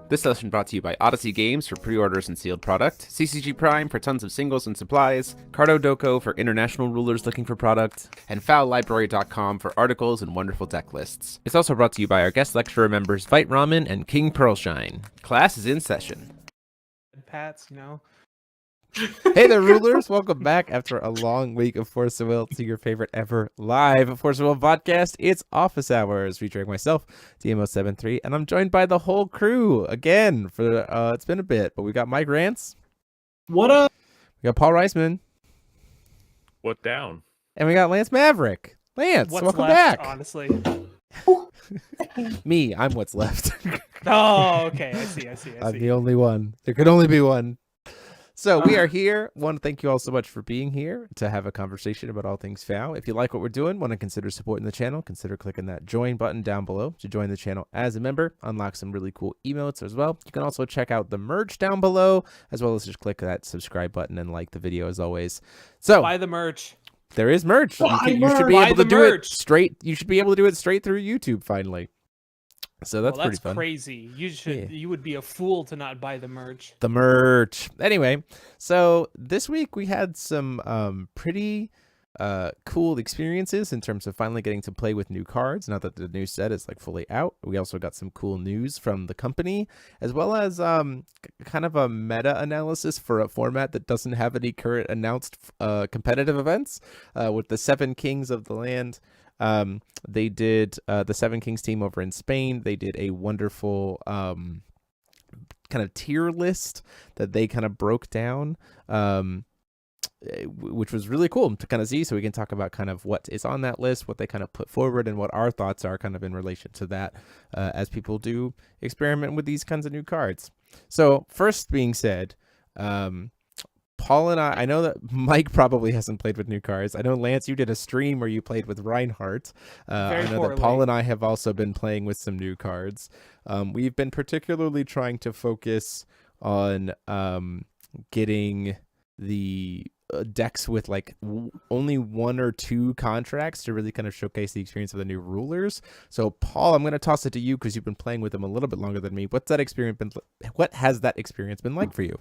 This session brought to you by Odyssey Games for pre-orders and sealed product, TCG Prime for tons of singles and supplies, Cardo Doko for international rulers looking for product, and fowtlibrary.com for articles and wonderful deck lists. It's also brought to you by our guest lecturer members Vite Ramen and King Pearlshine. Class is in session. Pats, you know. Hey there, rulers! Welcome back after a long week of Force of Will to your favorite ever live Force of Will podcast. It's Office Hours featuring myself, DMO73, and I'm joined by the whole crew again for it's been a bit, but we got Mike Rance. What up? We got Paul Reisman. What down? And we got Lance Maverick. Lance, What's welcome left, back. Honestly. Me, I'm what's left. Oh, okay. I see. I'm the only one. There could only be one. So we are here. Want to thank you all so much for being here to have a conversation about all things FOW. If you like what we're doing, want to consider supporting the channel, consider clicking that join button down below to join the channel as a member. Unlock some really cool emotes as well. You can also check out the merch down below, as well as just click that subscribe button and like the video as always. So buy the merch. There is merch. You should be able to do it straight. You should be able to do it straight through YouTube finally. So that's pretty fun. Crazy. You would be a fool to not buy the merch. The merch. Anyway, so this week we had some pretty cool experiences in terms of finally getting to play with new cards now that the new set is like fully out. We also got some cool news from the company, as well as kind of a meta analysis for a format that doesn't have any current announced competitive events with the 7 Kings of the Land. They did the 7 Kings team over in Spain. They did a wonderful kind of tier list that they kind of broke down, which was really cool to kind of see. So we can talk about kind of what is on that list, what they kind of put forward, and what our thoughts are kind of in relation to that as people do experiment with these kinds of new cards. So first being said, Paul and I know that Mike probably hasn't played with new cards. I know, Lance, you did a stream where you played with Reinhardt. I know that Paul and I have also been playing with some new cards. We've been particularly trying to focus on getting the decks with like only 1 or 2 contracts to really kind of showcase the experience of the new rulers. So, Paul, I'm going to toss it to you because you've been playing with them a little bit longer than me. What has that experience been like for you?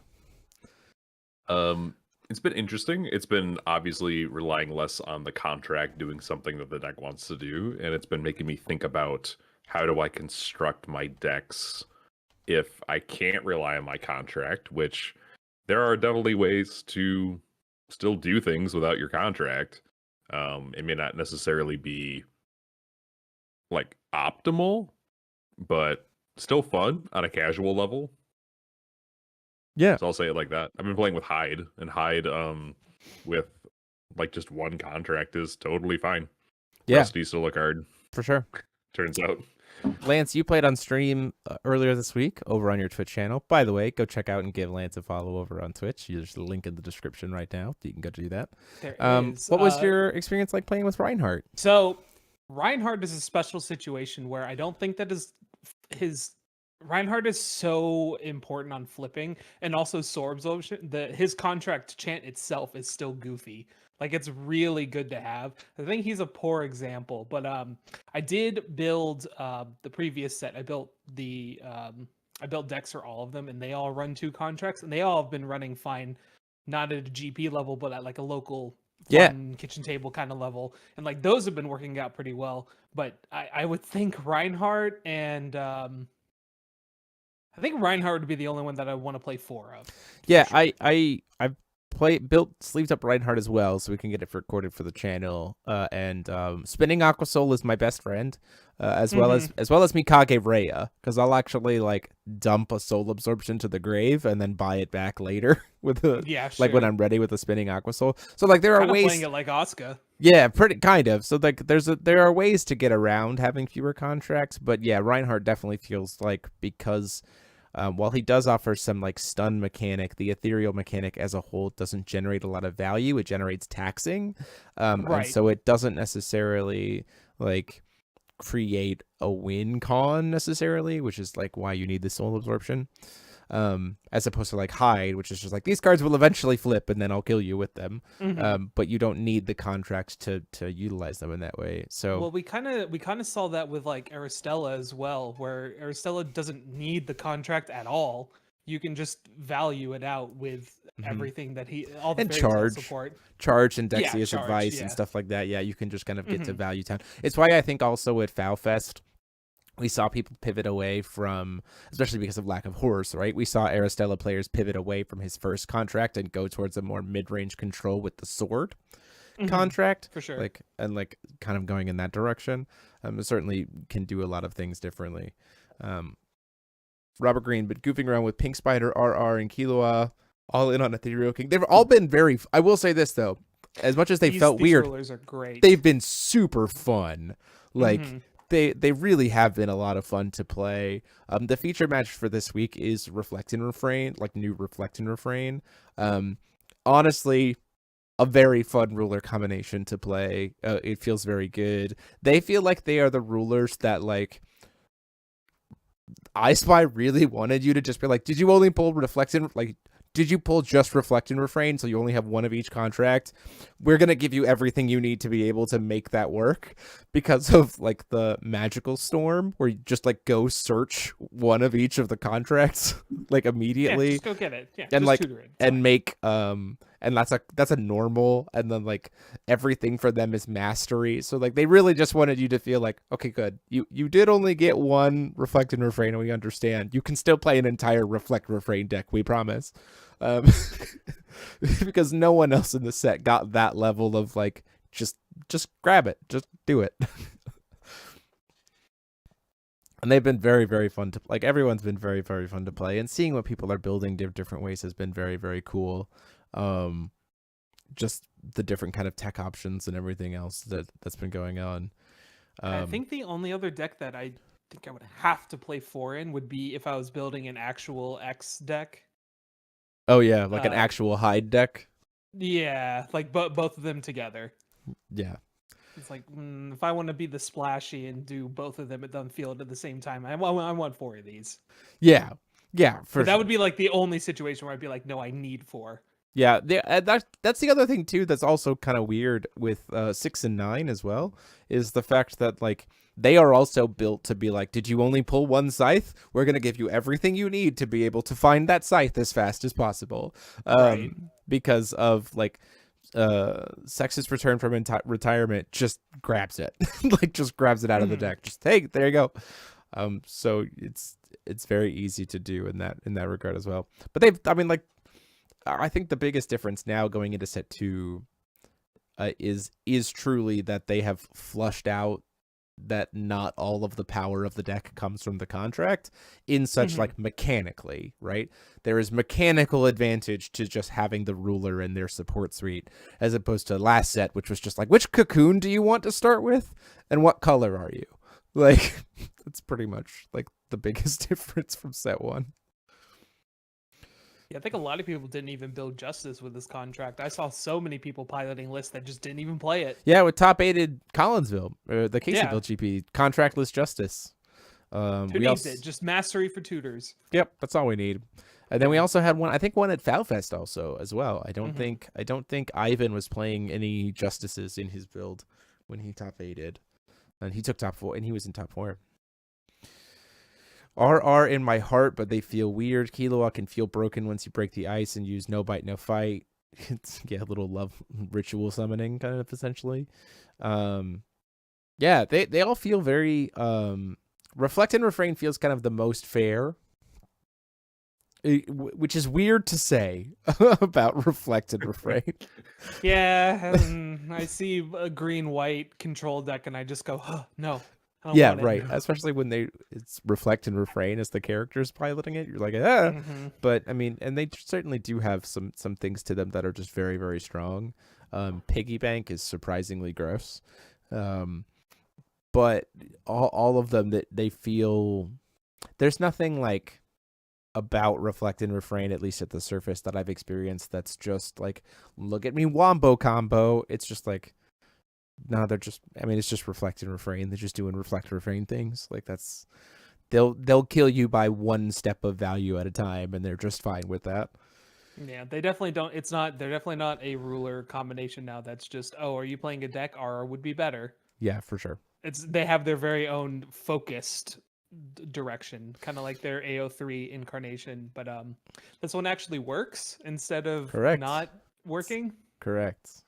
It's been interesting. It's been obviously relying less on the contract doing something that the deck wants to do, and it's been making me think about how do I construct my decks if I can't rely on my contract, which there are definitely ways to still do things without your contract. It may not necessarily be like optimal, but still fun on a casual level. Yeah, so I'll say it like that. I've been playing with Hyde, and Hyde with like just 1 contract is totally fine. Yeah, Rusty's still a card for sure. Turns out. Lance, you played on stream earlier this week over on your Twitch channel. By the way, go check out and give Lance a follow over on Twitch. There's a link in the description right now. You can go do that. There is. What was your experience like playing with Reinhardt? So Reinhardt is a special situation where I don't think that his Reinhardt is so important on flipping, and also sword absorption. His contract chant itself is still goofy. Like, it's really good to have. I think he's a poor example, but I did build the previous set. I built decks for all of them, and they all run 2 contracts, and they all have been running fine, not at a GP level, but at like a local kitchen table kind of level, and like those have been working out pretty well. But I would think Reinhardt and I think Reinhardt would be the only one that I want to play 4 of. Yeah, sure. I've built Sleeved Up Reinhardt as well, so we can get it recorded for the channel. And Spinning Aqua Soul is my best friend, as well as Mikage Rhea, because I'll actually like dump a soul absorption to the grave and then buy it back later with like when I'm ready with the Spinning Aqua Soul. So like there are ways playing it like Asuka. Yeah, pretty kind of. So like there are ways to get around having fewer contracts, but yeah, Reinhardt definitely feels like, because while he does offer some like stun mechanic, the ethereal mechanic as a whole doesn't generate a lot of value. It generates taxing, and so it doesn't necessarily like create a win con necessarily, which is like why you need the soul absorption. as opposed to like hide, which is just like these cards will eventually flip and then I'll kill you with them. But you don't need the contract to utilize them in that way. So Well, we kind of saw that with like Aristella as well, where Aristella doesn't need the contract at all. You can just value it out with everything that all the and fairy tale charge. support. Charge and Dexia's charge, advice yeah. and stuff like that. Yeah, you can just kind of get to Value Town. It's why I think also at FowFest, we saw people pivot away from, especially because of lack of horse, right? We saw Aristella players pivot away from his first contract and go towards a more mid-range control with the sword contract. For sure. Like kind of going in that direction. It certainly can do a lot of things differently. Robert Green, but goofing around with Pink Spider, RR, and Killua, all in on Ethereal King. They've all been very. I will say this though, as much as they felt these weird, rulers are great. they've been super fun. Like they really have been a lot of fun to play. The feature match for this week is Reflect and Refrain, like new Reflect and Refrain. Honestly, a very fun ruler combination to play. It feels very good. They feel like they are the rulers that like I Spy really wanted you to just be like, did you only pull Reflect and like, did you pull just Reflect and Refrain so you only have one of each contract? We're going to give you everything you need to be able to make that work because of like the Magical Storm where you just like go search one of each of the contracts like immediately. Yeah, just go get it. Yeah, and just like tutor it. and make and that's a normal, and then like everything for them is mastery. So like they really just wanted you to feel like, okay, good, you did only get one Reflect and Refrain, and we understand you can still play an entire Reflect Refrain deck, we promise. Because no one else in the set got that level of like just grab it, just do it. And they've been very, very fun to like. Everyone's been very, very fun to play, and seeing what people are building different ways has been very, very cool. Just the different kind of tech options and everything else that's been going on. I think the only other deck that I think I would have to play 4 in would be if I was building an actual X deck. Oh yeah, like an actual hide deck. Yeah, like both of them together. Yeah. It's like if I want to be the splashy and do both of them at the field at the same time, I want 4 of these. Yeah, But that would be like the only situation where I'd be like, no, I need 4. Yeah, that's the other thing too. That's also kind of weird with 6 and 9 as well. Is the fact that like they are also built to be like, did you only pull one scythe? We're gonna give you everything you need to be able to find that scythe as fast as possible. Right. Because of like. Sex's return from retirement just grabs it like just grabs it out of the deck, just hey, there you go. So it's very easy to do in that regard as well. But I think the biggest difference now going into set 2 is truly that they have flushed out that not all of the power of the deck comes from the contract in such like mechanically, right? There is mechanical advantage to just having the ruler in their support suite as opposed to last set, which was just like, which cocoon do you want to start with and what color are you? Like it's pretty much like the biggest difference from set 1. Yeah, I think a lot of people didn't even build Justice with this contract. I saw so many people piloting lists that just didn't even play it. Yeah, with top-aided Collinsville, the Caseyville Yeah. GP, contractless Justice. Who needs it? Just mastery for tutors. Yep, that's all we need. And then we also had one at FowFest also as well. I don't think Ivan was playing any Justices in his build when he top-aided. And he took top 4, and he was in top 4. RR in my heart, but they feel weird. Killua can feel broken once you break the ice and use no bite, no fight. It's a little love ritual summoning kind of essentially. Yeah, they all feel very Reflect and Refrain feels kind of the most fair. Which is weird to say about Reflect and Refrain. Yeah, I see a green-white control deck and I just go, oh, no. I don't Yeah, want it. right. Especially when it's Reflect and Refrain as the characters piloting it. You're like, ah. But I mean, and they certainly do have some things to them that are just very, very strong. Piggy Bank is surprisingly gross. But all of them that they feel there's nothing like about Reflect and Refrain, at least at the surface, that I've experienced that's just like, look at me wombo combo. It's just like, no, it's just Reflect and Refrain. They're just doing Reflect and Refrain things. Like they'll kill you by one step of value at a time, and they're just fine with that. Yeah, they definitely don't. They're definitely not a ruler combination now. That's just, oh, are you playing a deck? R would be better. Yeah, for sure. They have their very own focused direction, kind of like their AO3 incarnation. But this one actually works instead of Correct. not working. Correct.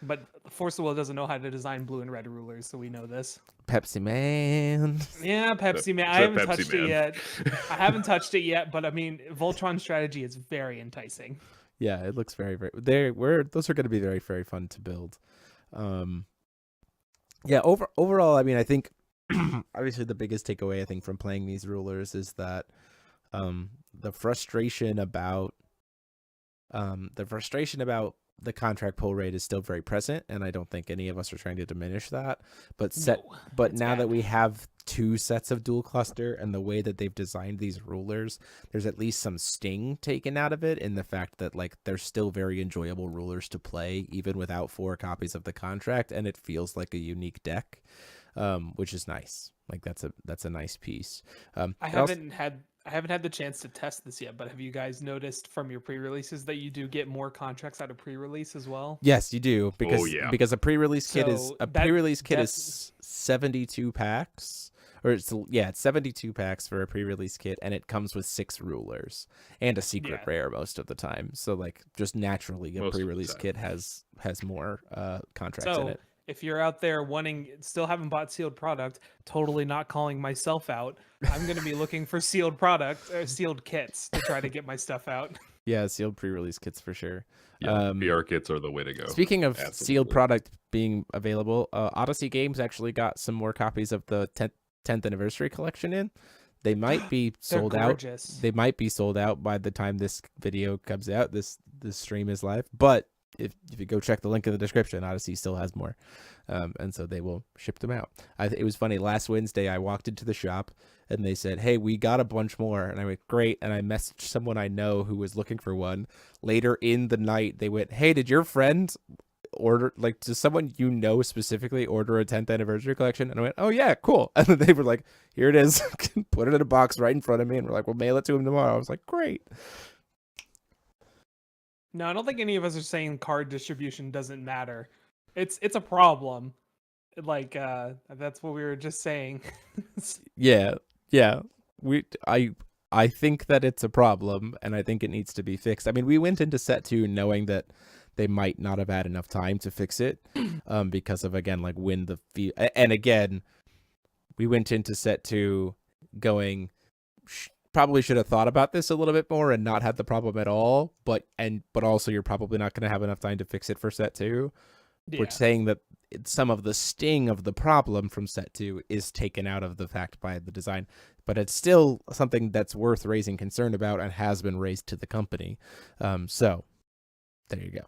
But Force of the Will doesn't know how to design blue and red rulers, so we know this. Pepsi Man. Yeah, Pepsi Man. I haven't touched it yet. I haven't touched it yet, but I mean, Voltron strategy is very enticing. Yeah, it looks very, very. Those are going to be very, very fun to build. Yeah. Overall, I mean, I think obviously the biggest takeaway I think from playing these rulers is that the frustration about the contract pull rate is still very present, and I don't think any of us are trying to diminish that. But now bad. that we have 2 sets of dual cluster and the way that they've designed these rulers, there's at least some sting taken out of it in the fact that like they're still very enjoyable rulers to play even without 4 copies of the contract, and it feels like a unique deck, which is nice. Like that's a nice piece. I haven't had the chance to test this yet, but have you guys noticed from your pre-releases that you do get more contracts out of pre-release as well? Yes, you do, because a pre-release kit is 72 packs, or it's 72 packs for a pre-release kit, and it comes with 6 rulers and a secret rare most of the time. So like just naturally a pre-release kit has more contracts in it. If you're out there still haven't bought sealed product, totally not calling myself out, I'm going to be looking for sealed kits to try to get my stuff out. Yeah, sealed pre-release kits for sure. Yeah, VR kits are the way to go. Speaking of sealed product being available, Odyssey Games actually got some more copies of the 10th anniversary collection in. They might be sold out. They might be sold out by the time this video comes out. This stream is live, but if you go check the link in the description, Odyssey still has more, and so they will ship them out. It was funny. Last Wednesday, I walked into the shop, and they said, "Hey, we got a bunch more," and I went, "Great!" And I messaged someone I know who was looking for one. Later in the night, they went, "Hey, did your friend order, like, does someone you know specifically order a 10th anniversary collection?" And I went, "Oh yeah, cool." And then they were like, "Here it is," put it in a box right in front of me, and we're like, "We'll mail it to him tomorrow." I was like, "Great." No, I don't think any of us are saying card distribution doesn't matter. It's a problem. Like that's what we were just saying. Yeah. I think that it's a problem, and I think it needs to be fixed. I mean, we went into set 2 knowing that they might not have had enough time to fix it, because of, again, like when and again, we went into set 2 going, probably should have thought about this a little bit more and not had the problem at all, but also you're probably not going to have enough time to fix it for set 2. Yeah. We're saying that some of the sting of the problem from set 2 is taken out of the fact by the design, but it's still something that's worth raising concern about and has been raised to the company. So there you go.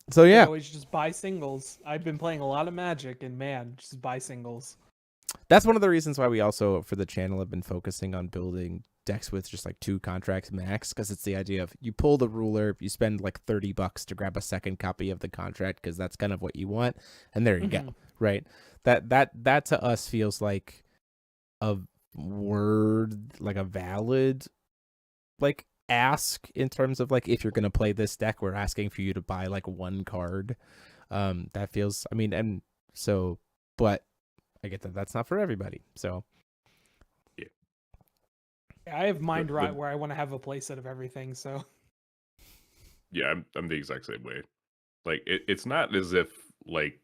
So yeah, always just buy singles. I've been playing a lot of Magic, and man, just buy singles. That's one of the reasons why we also, for the channel, have been focusing on building decks with just like 2 contracts max, because it's the idea of you pull the ruler, you spend like $30 to grab a second copy of the contract because that's kind of what you want, and there you go, right? That to us feels like a valid like ask in terms of like, if you're gonna play this deck, we're asking for you to buy like 1 card. That feels, I mean, and so, but I get that that's not for everybody. So yeah, I have mind right where I want to have a playset of everything. So yeah, I'm the exact same way. Like it's not as if like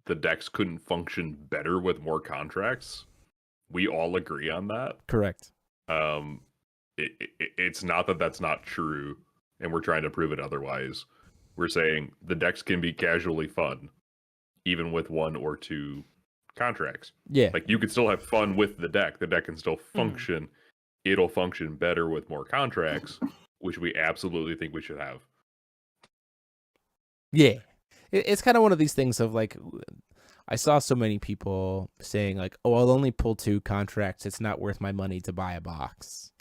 the decks couldn't function better with more contracts. We all agree on that. Correct. It's not that that's not true, and we're trying to prove it otherwise. We're saying the decks can be casually fun, even with 1 or 2 contracts. Yeah. Like you could still have fun with the deck. The deck can still function. It'll function better with more contracts, which we absolutely think we should have. Yeah. It's kind of one of these things of like, I saw so many people saying like, "Oh, I'll only pull 2 contracts. It's not worth my money to buy a box."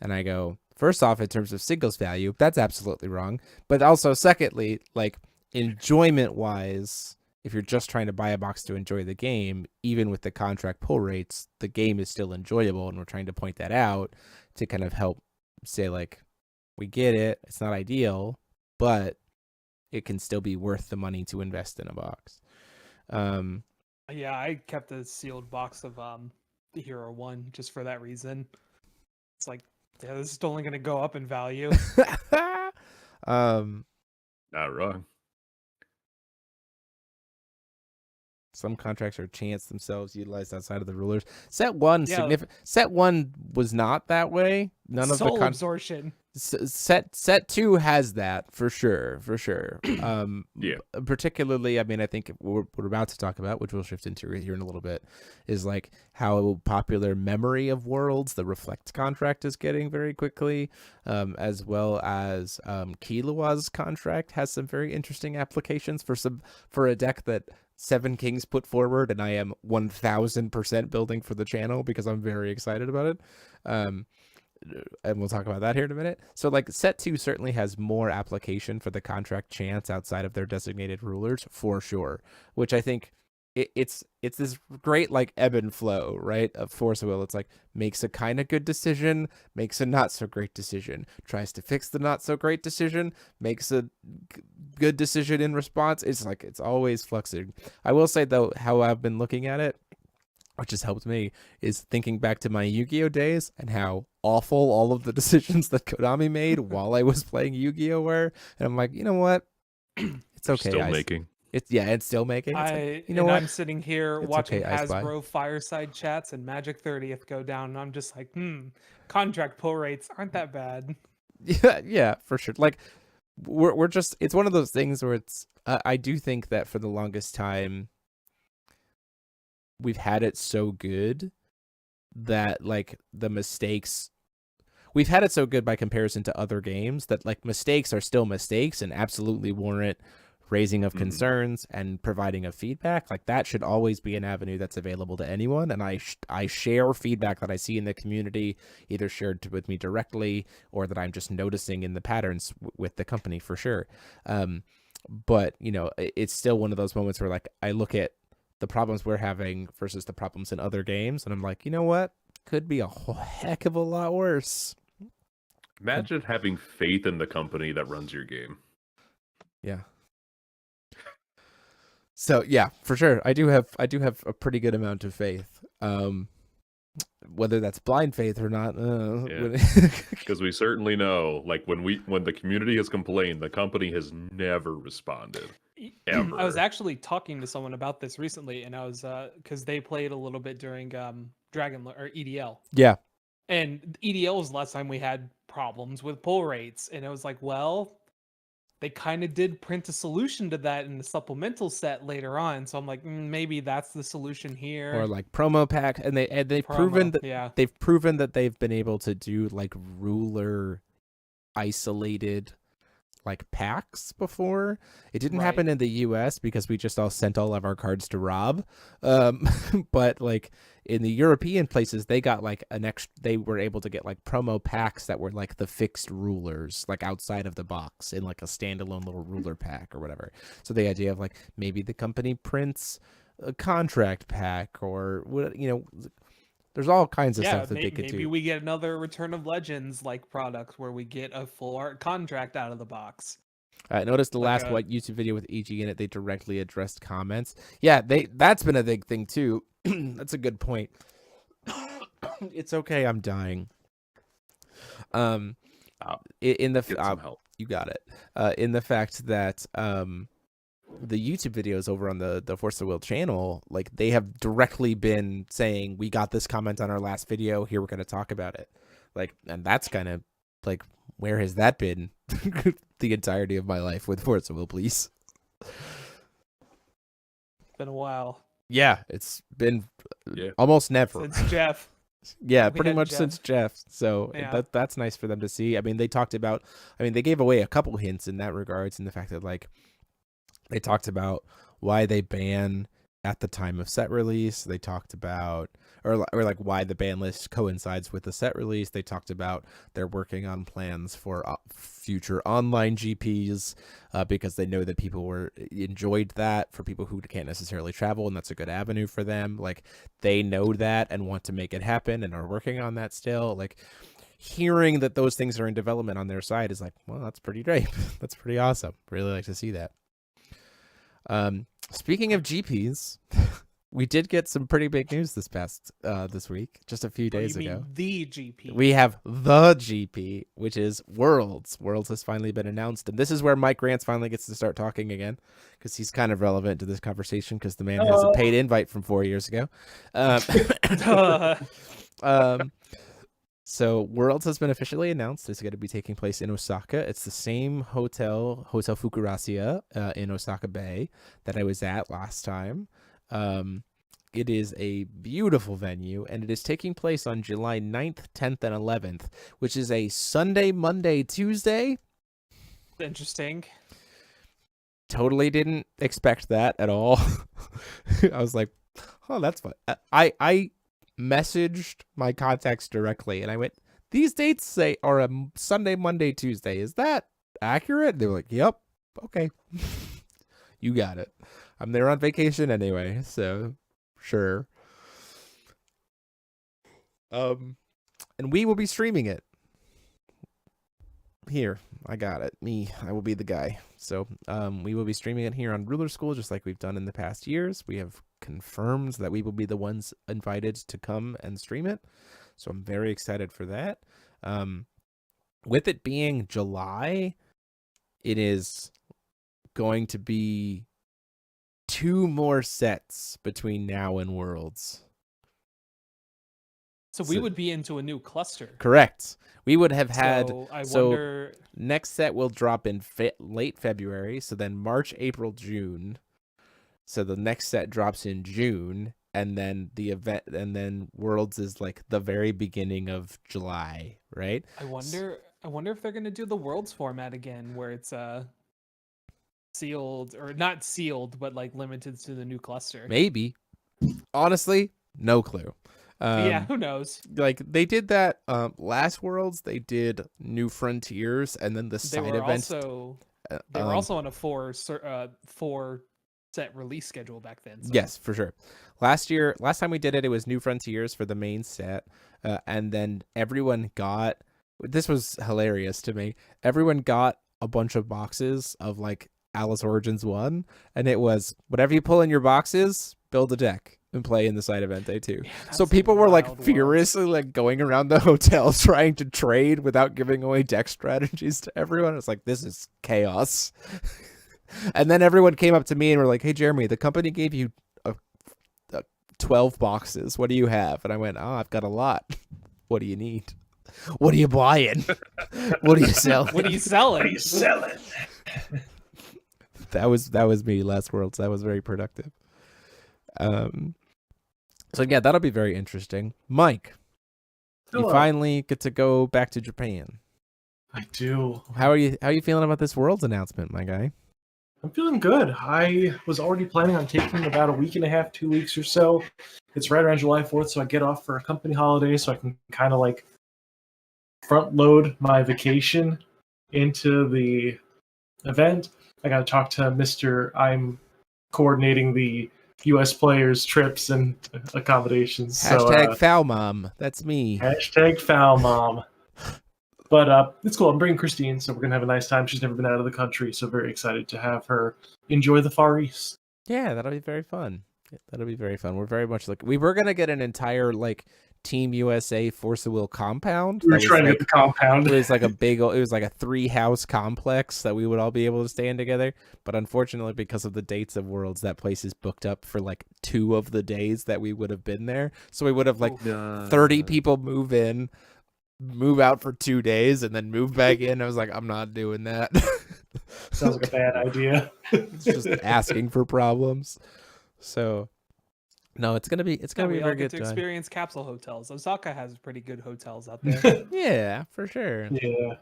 And I go, first off, in terms of singles value, that's absolutely wrong. But also, secondly, like enjoyment wise, if you're just trying to buy a box to enjoy the game, even with the contract pull rates, the game is still enjoyable, and we're trying to point that out to kind of help say, like, we get it, it's not ideal, but it can still be worth the money to invest in a box. Yeah, I kept a sealed box of the Hero 1 just for that reason. It's like, yeah, this is only going to go up in value. Not wrong. Some contracts are chance themselves utilized outside of the rulers. Set 1 Yeah. Set 1 was not that way. None of Soul the absorption. Set 2 has that for sure. Yeah. Particularly, I mean, I think what we're about to talk about, which we'll shift into here in a little bit, is like how popular Memory of Worlds, the Reflect contract, is getting very quickly, as well as Kilua's contract has some very interesting applications for a deck that Seven Kings put forward, and I am 1000% building for the channel because I'm very excited about it. And we'll talk about that here in a minute. So like set 2 certainly has more application for the contract chance outside of their designated rulers for sure, which I think it's this great like ebb and flow, right, of Force of Will. It's like makes a kind of good decision, makes a not so great decision, tries to fix the not so great decision, makes a good decision in response. It's like it's always fluxing. I will say though, how I've been looking at it, which has helped me, is thinking back to my Yu-Gi-Oh days and how awful all of the decisions that Konami made while I was playing Yu-Gi-Oh were. And I'm like, you know what? It's okay. Still making. It's still making. It's like, you know what? I'm sitting here It's watching okay, Ice Spy. Hasbro fireside chats and Magic 30th go down, and I'm just like, contract pull rates aren't that bad. Yeah, for sure. Like we're just, it's one of those things where it's I do think that for the longest time we've had it so good that like the mistakes, we've had it so good by comparison to other games that like mistakes are still mistakes and absolutely warrant raising of concerns and providing of feedback. Like that should always be an avenue that's available to anyone. And I share feedback that I see in the community, either shared with me directly or that I'm just noticing in the patterns with the company for sure. But you know, it's still one of those moments where like I look at the problems we're having versus the problems in other games, and I'm like, you know what? Could be a whole heck of a lot worse. Imagine having faith in the company that runs your game. Yeah. So yeah, for sure. I do have a pretty good amount of faith. Whether that's blind faith or not, Because we certainly know, like when the community has complained, the company has never responded. Ever. I was actually talking to someone about this recently, and I was because they played a little bit during Dragon or EDL. Yeah. And EDL was the last time we had problems with pull rates, and it was like, well, they kind of did print a solution to that in the supplemental set later on. So I'm like, maybe that's the solution here. Or like promo pack, and they've proven that they've been able to do like ruler isolated like packs before. It didn't happen in the US because we just all sent all of our cards to Rob. But like in the European places, they got like they were able to get like promo packs that were like the fixed rulers, like outside of the box in like a standalone little ruler pack or whatever. So the idea of like maybe the company prints a contract pack or what, you know, there's all kinds of stuff that they could do. Maybe we get another Return of Legends like product where we get a full art contract out of the box. I noticed the last YouTube video with EG in it, they directly addressed comments. Yeah, that's been a big thing too. That's a good point. It's okay, I'm dying. In the Get some help. You got it. In the fact that the YouTube videos over on the Force of Will channel, like they have directly been saying, we got this comment on our last video, here we're going to talk about it. Like, and that's kind of like, where has that been the entirety of my life with Force of Will, please? Been a while. Yeah, it's been almost never. Since Jeff. Yeah, pretty much since Jeff. So that's nice for them to see. I mean, they gave away a couple hints in that regards, in the fact that like, they talked about why they ban at the time of set release. They talked about, or like why the ban list coincides with the set release. They talked about they're working on plans for future online GPs because they know that people enjoyed that for people who can't necessarily travel, and that's a good avenue for them. Like they know that and want to make it happen and are working on that still. Like hearing that those things are in development on their side is like, well, that's pretty great. That's pretty awesome. Really like to see that. Speaking of GPs, we did get some pretty big news this week, just a few days ago. The GP. We have the GP, which is Worlds. Worlds has finally been announced, and this is where Mike Rance finally gets to start talking again, because he's kind of relevant to this conversation because the man has a paid invite from 4 years ago. So Worlds has been officially announced. It's going to be taking place in Osaka. It's the same Hotel Fukurashia in Osaka Bay that I was at last time. It is a beautiful venue, and it is taking place on July 9th, 10th, and 11th, which is a Sunday, Monday, Tuesday. Interesting. Totally didn't expect that at all. I was like, oh, that's fun. I messaged my contacts directly, and I went, these dates are a Sunday, Monday, Tuesday. Is that accurate? They were like, yep. Okay. You got it. I'm there on vacation anyway, so sure. And we will be streaming it. Here, I got it. I will be the guy. So we will be streaming it here on Ruler School, just like we've done in the past years. We have confirmed that we will be the ones invited to come and stream it. So I'm very excited for that. With it being July, it is going to be 2 more sets between now and Worlds. So we would be into a new cluster. Correct. We would have had. So wonder. Next set will drop in late February. So then March, April, June. So the next set drops in June, and then the event, and then Worlds is like the very beginning of July, right? I wonder if they're gonna do the Worlds format again, where it's sealed, or not sealed, but like limited to the new cluster. Maybe. Honestly, no clue. Yeah, who knows? Like they did that last Worlds. They did New Frontiers, and then the side events. They were also on a 4 set release schedule back then. So. Yes, for sure. Last time we did it, it was New Frontiers for the main set, and then everyone got. This was hilarious to me. Everyone got a bunch of boxes of like Alice Origins 1, and it was whatever you pull in your boxes, build a deck and play in the side event day 2. So people were like furiously like going around the hotel trying to trade without giving away deck strategies to everyone. It's like, this is chaos. And then everyone came up to me and were like, hey, Jeremy, the company gave you 12 boxes. What do you have? And I went, I've got a lot. What do you need? What are you buying? What are you selling? What are you selling? What are you selling? That was me last Worlds. That was very productive. So yeah, that'll be very interesting. Mike, Hello. You finally get to go back to Japan. I do. How are you feeling about this Worlds announcement, my guy? I'm feeling good. I was already planning on taking about a week and a half, 2 weeks or so. It's right around July 4th, so I get off for a company holiday, so I can kind of like front load my vacation into the event. I got to talk to Mr. I'm coordinating the U.S. players' trips and accommodations. Hashtag foul mom. That's me. Hashtag foul mom. But it's cool. I'm bringing Christine, so we're going to have a nice time. She's never been out of the country, so very excited to have her enjoy the Far East. Yeah, that'll be very fun. That'll be very fun. We're very much we were going to get an entire like Team USA Force of Will compound. We were trying to get the compound. It was like a it was like a 3-house complex that we would all be able to stay in together. But unfortunately, because of the dates of Worlds, that place is booked up for like 2 of the days that we would have been there. So we would have 30 people move in, move out for 2 days, and then move back in. I was like, I'm not doing that. Sounds like a bad idea. It's just asking for problems. So no, it's gonna be a very good time. Experience capsule hotels. Osaka has pretty good hotels out there. Yeah, for sure. Yeah.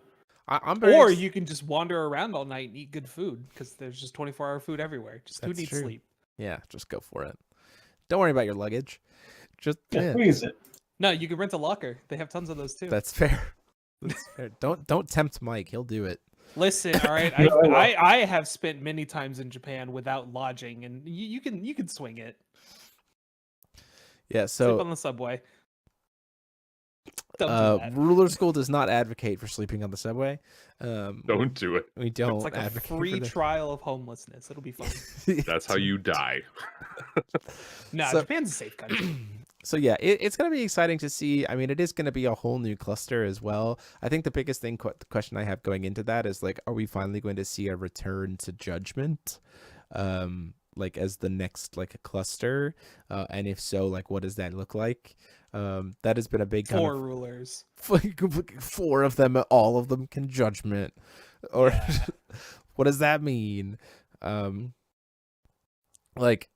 I'm or you can just wander around all night and eat good food because there's just 24-hour food everywhere. Just who That's needs true. sleep? Yeah, just go for it. Don't worry about your luggage. Just Yeah, squeeze it. No, you can rent a locker. They have tons of those too. That's fair. That's fair. Don't tempt Mike. He'll do it. Listen, all right. No, I won't. I have spent many times in Japan without lodging, and you can swing it. Yeah. Sleep on So the subway. Don't do that. Ruler School does not advocate for sleeping on the subway. Don't do it. We don't It's like a advocate for free that. trial of homelessness. It'll be fun. That's how you die. Nah, So- Japan's a safe country. So yeah, it's going to be exciting to see. I mean, it is going to be a whole new cluster as well. I think the biggest thing, the question I have going into that is like, are we finally going to see a return to Judgment, like as the next like cluster? And if so, like what does that look like? That has been a big kind 4 of rulers. 4 of them, all of them can Judgment, or what does that mean? Like.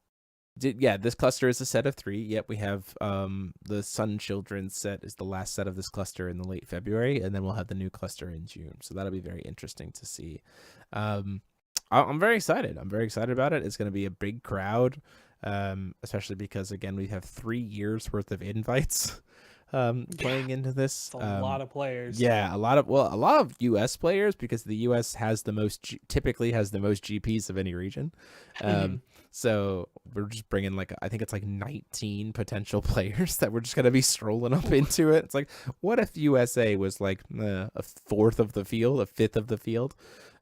This cluster is a set of 3. Yet we have the Sun Children set is the last set of this cluster in the late February, and then we'll have the new cluster in June. So that'll be very interesting to see. I'm very excited. I'm very excited about it. It's going to be a big crowd, especially because again we have 3 years worth of invites playing into this. It's a lot of players. Yeah, a lot of US players, because the US has typically has the most GPs of any region. So we're just bringing I think it's like 19 potential players that we're just going to be strolling up into it. It's like, what if USA was like a 4th of the field, a 5th of the field?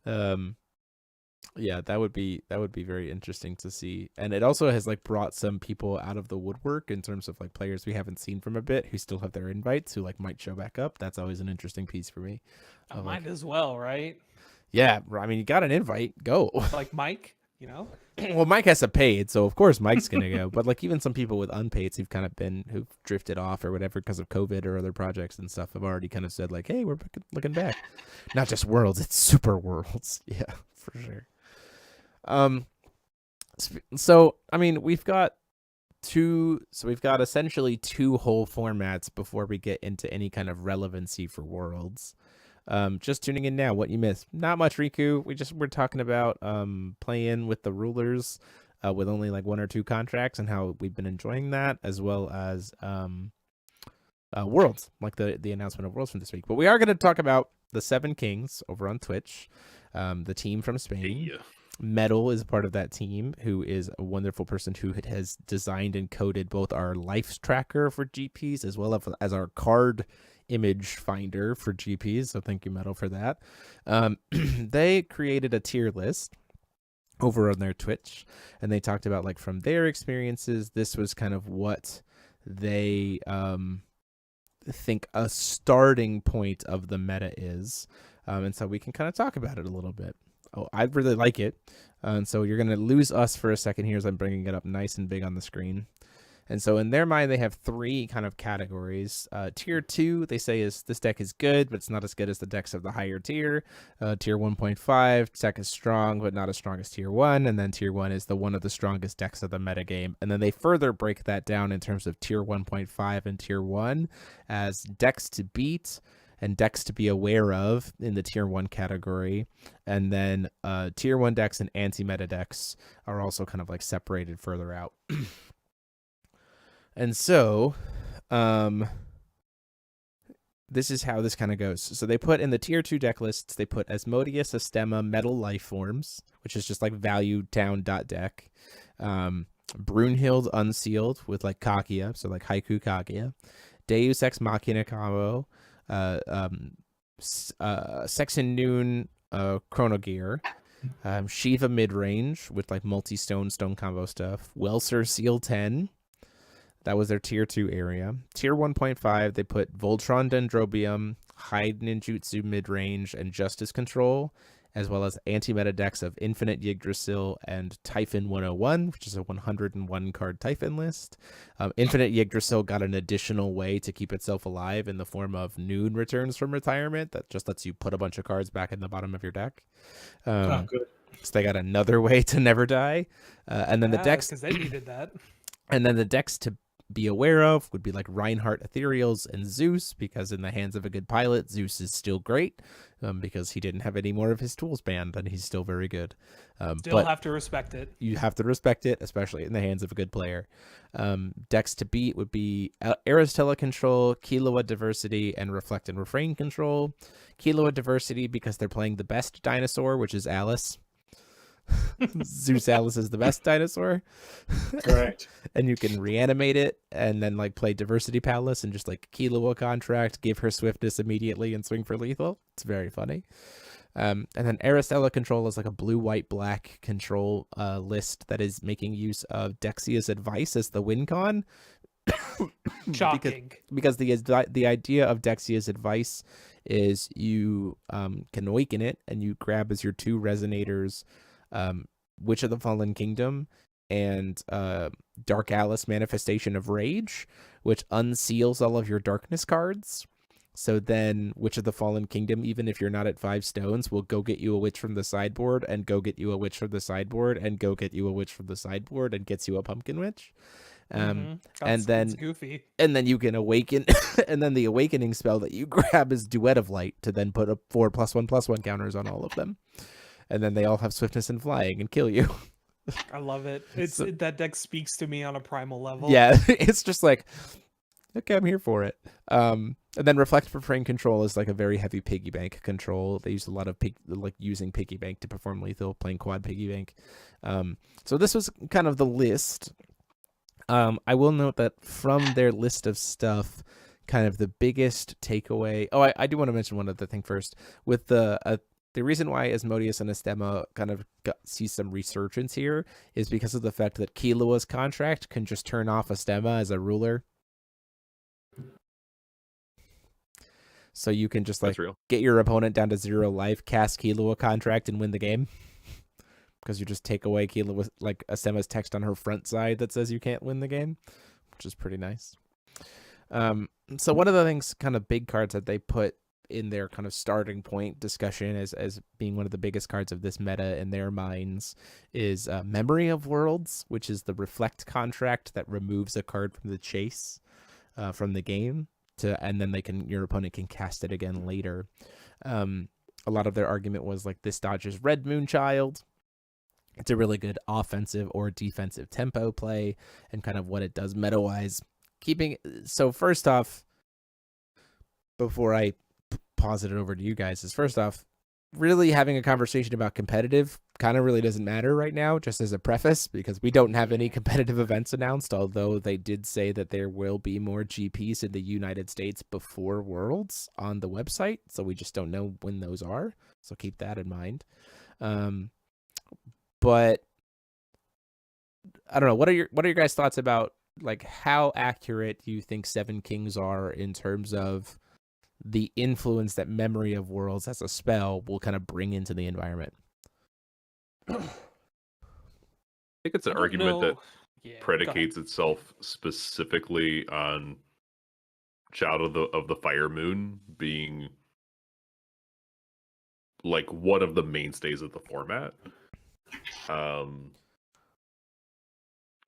Yeah, that would be very interesting to see. And it also has like brought some people out of the woodwork in terms of like players we haven't seen from a bit who still have their invites who like might show back up. That's always an interesting piece for me. I might as well, right? Yeah, I mean, you got an invite, go. Like Mike, Well, Mike has a paid, so of course Mike's gonna go. But like even some people with unpaid who've drifted off or whatever because of COVID or other projects and stuff have already kind of said like, hey, we're looking back. Not just Worlds, it's Super Worlds. Yeah, for sure. So I mean, we've got essentially 2 whole formats before we get into any kind of relevancy for Worlds. Just tuning in now, what you missed? Not much, Riku. We're talking about playing with the rulers with only like 1 or 2 contracts and how we've been enjoying that, as well as Worlds, like the announcement of Worlds from this week. But we are going to talk about the 7 Kings over on Twitch, the team from Spain. Yeah. Metal is part of that team, who is a wonderful person who has designed and coded both our life tracker for GPs as well as our card image finder for GPs. So thank you, Metal, for that. They created a tier list over on their Twitch, and they talked about like from their experiences, this was kind of what they think a starting point of the meta is. And so we can kind of talk about it a little bit. Oh, I really like it. And so you're going to lose us for a second here as I'm bringing it up nice and big on the screen. And so in their mind, they have 3 kind of categories. Tier 2, they say this deck is good, but it's not as good as the decks of the higher tier. Tier 1.5, deck is strong, but not as strong as Tier 1. And then Tier 1 is one of the strongest decks of the metagame. And then they further break that down in terms of Tier 1.5 and Tier 1 as decks to beat and decks to be aware of in the Tier 1 category. And then Tier 1 decks and anti-meta decks are also kind of like separated further out. And so this is how this kind of goes. So they put in the Tier 2 deck lists, they put Asmodeus, Astema, Metal Lifeforms, which is just like value down deck. Brunhild Unsealed with like Kaguya, so like Haiku Kaguya. Deus Ex Machina combo. Sexen Noon Chrono Gear. Shiva Midrange with like multi-stone combo stuff. Welser Seal 10. That was their Tier 2 area. Tier 1.5, they put Voltron Dendrobium, Hyde Ninjutsu Midrange, and Justice Control, as well as anti-meta decks of Infinite Yggdrasil and Typhon 101, which is a 101 card Typhon list. Infinite Yggdrasil got an additional way to keep itself alive in the form of Noon returns from retirement that just lets you put a bunch of cards back in the bottom of your deck. Good. So they got another way to never die. And then the decks, because they needed that. and then the decks to be aware of would be like Reinhardt Ethereals and Zeus, because in the hands of a good pilot, Zeus is still great, because he didn't have any more of his tools banned, and he's still very good. Still But have to respect it. you have to respect it, especially in the hands of a good player. Decks to beat would be Aristella Control, Killua Diversity, and Reflect and Refrain Control. Killua Diversity because they're playing the best dinosaur, which is Alice. Zeus Alice is the best dinosaur. Correct. And you can reanimate it and then like play Diversity Palace and just like Killua contract, give her swiftness immediately and swing for lethal. It's very funny. And then Aristella Control is like a blue, white, black control list that is making use of Dexia's Advice as the win con. Shocking. Because the idea of Dexia's Advice is you can awaken it and you grab as your 2 resonators Witch of the Fallen Kingdom and Dark Alice Manifestation of Rage, which unseals all of your darkness cards. So then Witch of the Fallen Kingdom, even if you're not at 5 stones, will go get you a witch from the sideboard and go get you a witch from the sideboard and go get you a witch from the sideboard and gets you a pumpkin witch. And then goofy. And then you can awaken, and then the awakening spell that you grab is Duet of Light to then put up 4+1/+1 counters on all of them. And then they all have swiftness and flying and kill you. I love it. That deck speaks to me on a primal level. Yeah, it's just like, okay, I'm here for it. And then Reflect for Frame Control is like a very heavy piggy bank control. They use a lot of using piggy bank to perform lethal, playing quad piggy bank. So this was kind of the list. I will note that from their list of stuff, kind of the biggest takeaway. Oh, I do want to mention one other thing first. With the reason why Asmodeus and Astema kind of see some resurgence here is because of the fact that Killua's contract can just turn off Astema as a ruler. So you can just like get your opponent down to 0 life, cast Killua contract, and win the game. Because you just take away Killua, like Astema's text on her front side that says you can't win the game, which is pretty nice. So one of the things, kind of big cards that they put in their kind of starting point discussion as being one of the biggest cards of this meta in their minds is Memory of Worlds, which is the Reflect contract that removes a card from the chase from the game, and then your opponent can cast it again later. A lot of their argument was like this dodges Red Moonchild. It's a really good offensive or defensive tempo play, and kind of what it does meta-wise. So first off, before I posit it over to you guys, is first off, really having a conversation about competitive kind of really doesn't matter right now, just as a preface, because we don't have any competitive events announced, although they did say that there will be more GPs in the United States before Worlds on the website, so we just don't know when those are, so keep that in mind. But I don't know, what are your guys' thoughts about like how accurate do you think Seven Kings are in terms of the influence that Memory of Worlds as a spell will kind of bring into the environment? I think it's an argument that predicates itself specifically on Shadow of the Fire Moon being like one of the mainstays of the format.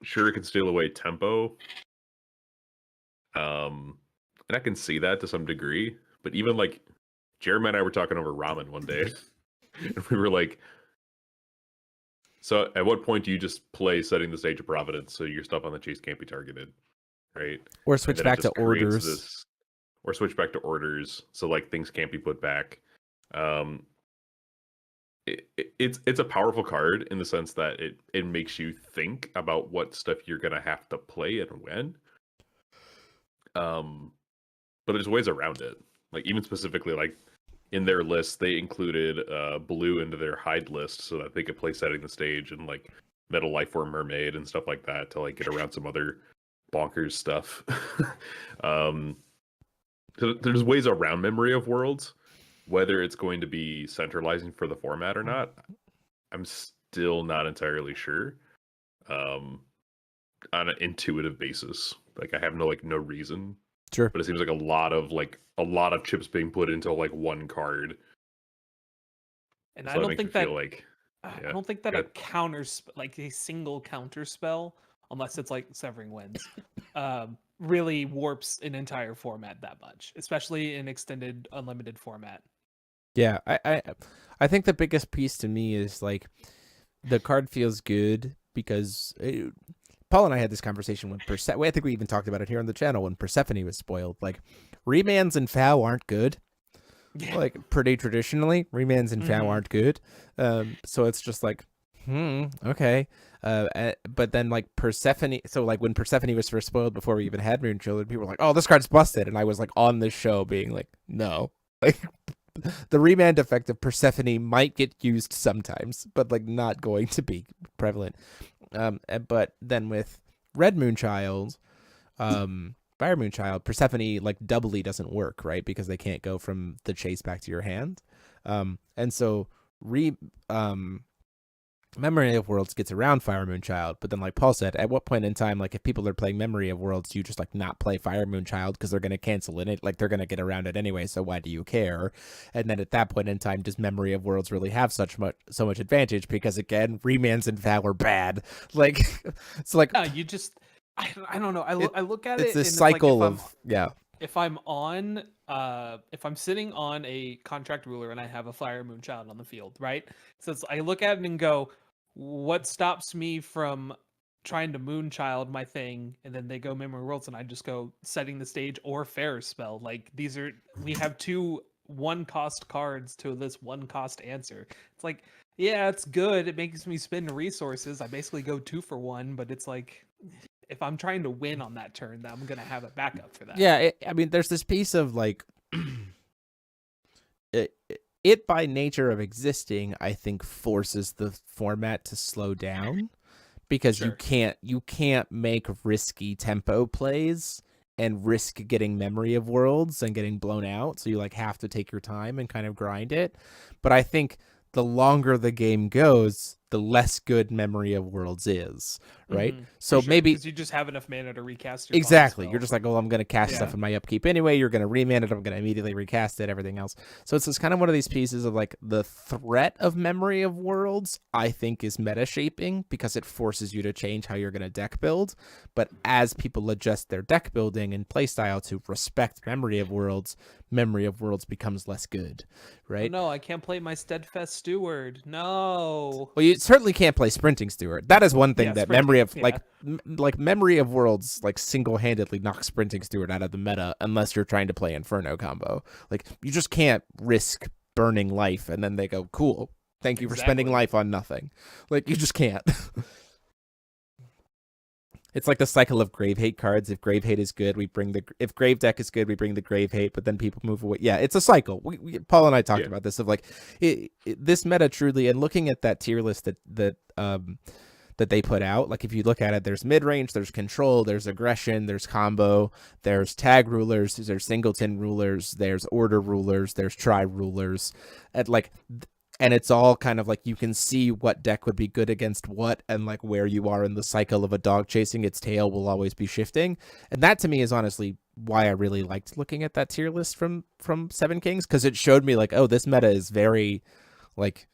Sure, it can steal away tempo. And I can see that to some degree, but even like Jeremy and I were talking over ramen one day, and we were like, so at what point do you just play Setting the Stage of Providence so your stuff on the chase can't be targeted, right? Or switch back to orders. Or switch back to orders so like things can't be put back. It's a powerful card in the sense that it makes you think about what stuff you're gonna have to play and when. But there's ways around it. Like even specifically, like in their list, they included blue into their hide list so that they could play Setting the Stage and like Metal Life Form Mermaid and stuff like that to like get around some other bonkers stuff. So there's ways around Memory of Worlds. Whether it's going to be centralizing for the format or not, I'm still not entirely sure. On an intuitive basis, like I have no reason. Sure. But it seems like a lot of chips being put into like one card. And so I don't think that like I don't think that a counter like a single counter spell unless it's like Severing Winds, really warps an entire format that much, especially in extended unlimited format. Yeah, I think the biggest piece to me is like the card feels good because Paul and I had this conversation when I think we even talked about it here on the channel when Persephone was spoiled. Like remands and FOW aren't good. Yeah. Like pretty traditionally, remands and FOW aren't good. So it's just like, okay. But then like Persephone, so like when Persephone was first spoiled before we even had Moon Children, people were like, oh, this card's busted. And I was like on this show being like, no. Like the remand effect of Persephone might get used sometimes, but like not going to be prevalent. But then with Red Moonchild, Fire Moonchild, Persephone like doubly doesn't work, right? Because they can't go from the chase back to your hand. And so Memory of Worlds gets around Fire Moonchild, but then like Paul said, at what point in time, like if people are playing Memory of Worlds, you just like not play Fire Moonchild because they're going to cancel it, like they're going to get around it anyway, so why do you care? And then at that point in time, does Memory of Worlds really have so much advantage? Because again, remands and FOW are bad. Like it's like You just I don't know. I look at it's it. this and cycle it's like of if I'm sitting on a contract ruler and I have a Fire Moonchild on the field, right? So I look at it and go, what stops me from trying to Moonchild my thing, and then they go Memory Worlds, and I just go setting the stage or Fair Spell. Like we have 2 1-cost cards to this 1-cost answer. It's like, yeah, it's good. It makes me spend resources. I basically go 2 for 1, but it's like, if I'm trying to win on that turn, then I'm gonna have a backup for that. Yeah, I mean, there's this piece of like it by nature of existing, I think forces the format to slow down because Sure. you can't make risky tempo plays and risk getting Memory of Worlds and getting blown out. So you like have to take your time and kind of grind it. But I think the longer the game goes, the less good Memory of Worlds is, right? So maybe because you just have enough mana to recast your exactly. spell. You're just like, oh, I'm going to cast stuff in my upkeep anyway. You're going to remand it. I'm going to immediately recast it, everything else. So it's kind of one of these pieces of like the threat of Memory of Worlds, I think, is meta shaping because it forces you to change how you're going to deck build. But as people adjust their deck building and playstyle to respect Memory of Worlds becomes less good, right? Oh, no, I can't play my Steadfast Steward. No. Well, you certainly can't play Sprinting Steward. That is one thing Yeah, that Sprinting, Memory of yeah. like Memory of Worlds like single-handedly knocks Sprinting Steward out of the meta unless you're trying to play Inferno combo. Like you just can't risk burning life and then they go, "Cool. Thank you for spending Exactly. life on nothing." Like you just can't. It's like the cycle of Grave Hate cards. If Grave Hate is good, if Grave Deck is good, we bring the Grave Hate, but then people move away. Yeah, it's a cycle. Paul and I talked about this of like this meta truly, and looking at that tier list that they put out, like if you look at it, there's mid-range, there's control, there's aggression, there's combo, there's tag rulers, there's singleton rulers, there's order rulers, there's tri rulers, and it's all kind of like you can see what deck would be good against what, and like where you are in the cycle of a dog chasing its tail will always be shifting. And that to me is honestly why I really liked looking at that tier list from Seven Kings, because it showed me like, oh, this meta is very like,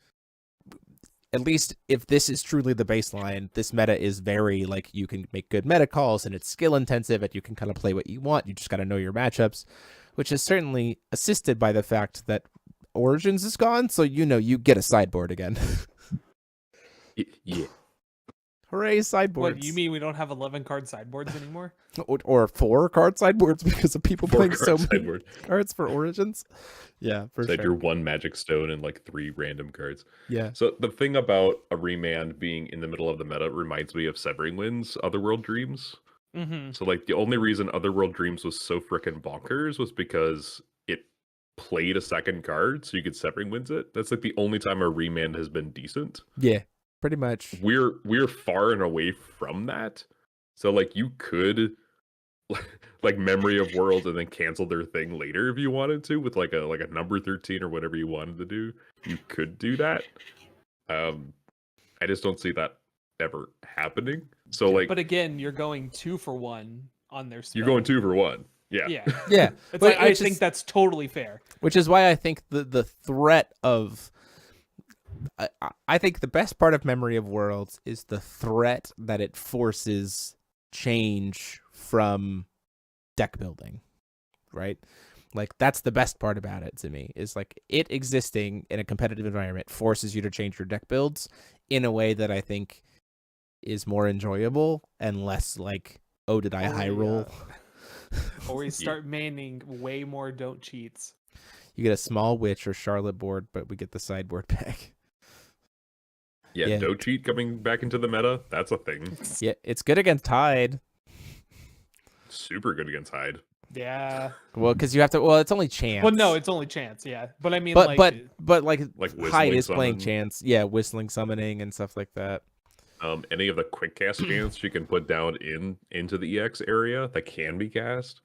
at least if this is truly the baseline, this meta is very like you can make good meta calls and it's skill intensive and you can kind of play what you want. You just got to know your matchups, which is certainly assisted by the fact that Origins is gone, so you get a sideboard again. Yeah. Hooray, sideboards. What, you mean we don't have 11-card sideboards anymore? Or 4-card sideboards because of people playing so many sideboard. cards for Origins? Yeah, for Said sure. your 1 Magic Stone and like 3 random cards. Yeah. So the thing about a remand being in the middle of the meta reminds me of Severing Winds, Otherworld Dreams. Mm-hmm. So like the only reason Otherworld Dreams was so freaking bonkers was because it played a second card, so you could Severing Winds it. That's like the only time a remand has been decent. Yeah, pretty much. We're far and away from that. So like you could like Memory of Worlds and then cancel their thing later if you wanted to with like a number 13 or whatever you wanted to do. You could do that. I just don't see that ever happening. So like, But again, you're going 2 for 1 on their spell. you're going 2 for 1. Yeah. Yeah. Yeah. It's But like, I which think is- that's totally fair. Which is why I think the threat of I think the best part of Memory of Worlds is the threat that it forces change from deck building, right? Like that's the best part about it to me, is like it existing in a competitive environment forces you to change your deck builds in a way that I think is more enjoyable and less like, oh, did I high roll? Or we start manning way more don't cheats. You get a small witch or Charlotte board, but we get the sideboard back. Yeah, Dough Cheat coming back into the meta, that's a thing. Yeah, it's good against Tide. Super good against Hyde. Yeah. Well, because you have to. Well, it's only chance. Well, no, it's only chance. Yeah, but I mean, but like, like whistling Hyde is playing summon. chance. Yeah, whistling summoning and stuff like that. Any of the quick cast chants you can put down into the EX area that can be cast.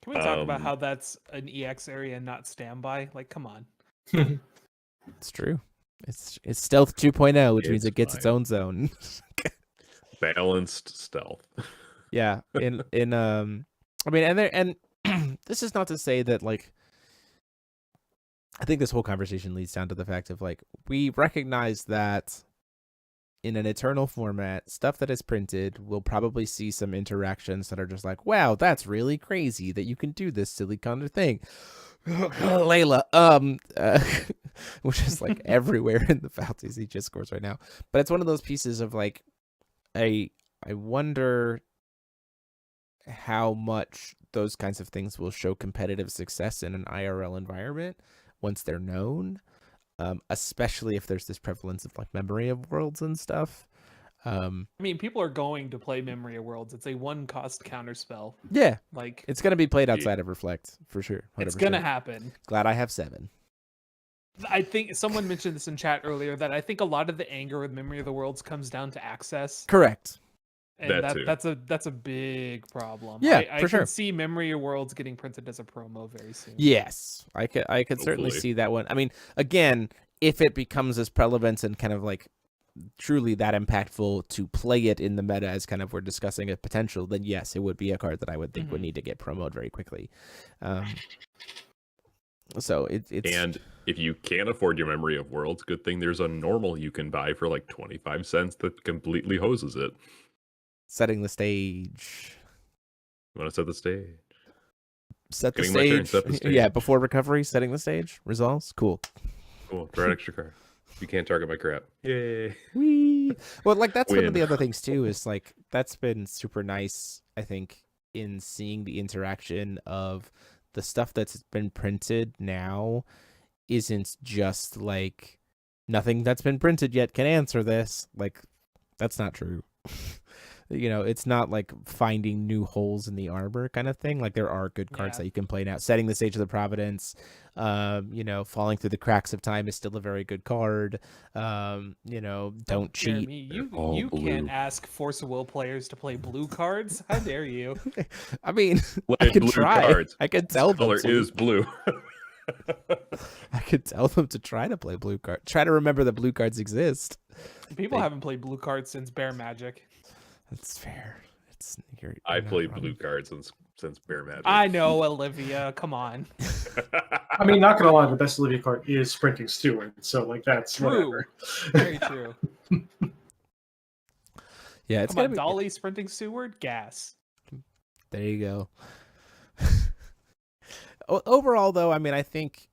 can we talk about how that's an EX area and not standby? Like, come on. It's true. It's stealth 2.0, which means It's it gets its fine. own zone. Balanced stealth. Yeah. I mean, and this is not to say that like. I think this whole conversation leads down to the fact of like we recognize that in an eternal format, stuff that is printed will probably see some interactions that are just like, wow, that's really crazy that you can do this silly kind of thing. Layla, which is like everywhere in the fowtcg discourse right now. But it's one of those pieces of like, I wonder how much those kinds of things will show competitive success in an IRL environment once they're known. Especially if there's this prevalence of like Memory of Worlds and stuff. I mean, people are going to play Memory of Worlds. It's a 1-cost counterspell. Yeah, Like, it's gonna be played outside of Reflect for sure. 100%. it's gonna happen. Glad I have 7. I think someone mentioned this in chat earlier that I think a lot of the anger with Memory of the Worlds comes down to access, Correct. and That too. that's a big problem. Yeah, I for can sure. see Memory of Worlds getting printed as a promo very soon. Yes, I could certainly Hopefully. see that one. I mean, again, if it becomes as prevalent and kind of like truly that impactful to play it in the meta as kind of we're discussing a potential, then yes, it would be a card that I would think would need to get promoted very quickly. So it's And if you can't afford your Memory of Worlds, good thing there's a normal you can buy for like 25 cents that completely hoses it. setting the stage. You want to set the stage? Set the Getting my turn, stage. set the stage. Yeah, before recovery, setting the stage. Resolves. Cool. Cool. Draw an extra card. You can't target my crap. Yay. Whee! Well, like that's one of Win. the other things too. Is like that's been super nice. I think in seeing the interaction of the stuff that's been printed now isn't just like nothing that's been printed yet can answer this. Like that's not true. You know, it's not like finding new holes in the armor kind of thing. Like there are good cards Yeah. that you can play now. Setting the Stage of the Providence, you know, Falling Through the Cracks of Time is still a very good card. You know, Don't Cheat. Jeremy, They're all you can't blue. ask Force of Will players to play blue cards. How dare you? I mean, I Play could blue try. cards. I could tell them Color to. is blue. I could tell them to try to play blue cards. Try to remember that blue cards exist. People They- haven't played blue cards since Bear Magic. That's fair. It's I you're not played wrong. blue cards since Bear Magic. I know, Olivia. Come on. I mean, not gonna lie, the best Olivia card is Sprinting Steward, so like that's True. whatever. Very true. Yeah, it's Come gonna on, be. Dolly Sprinting Seward, gas. There you go. Overall, though, I mean, I think,